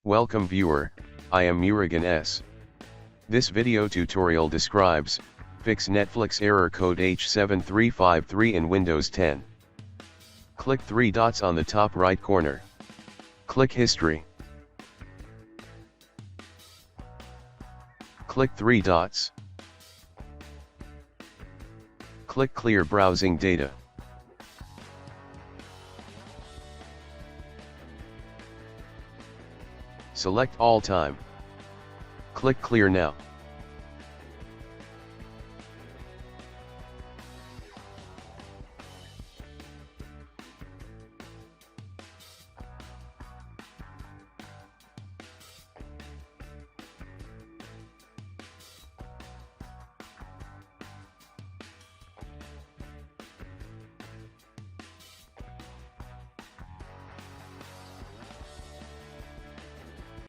Welcome viewer, I am Murugan S. This video tutorial describes, fix Netflix error code h7353 in Windows 10. Click 3 dots on the top right corner. Click History. Click 3 dots. Click Clear Browsing Data. Select All Time. Click Clear Now.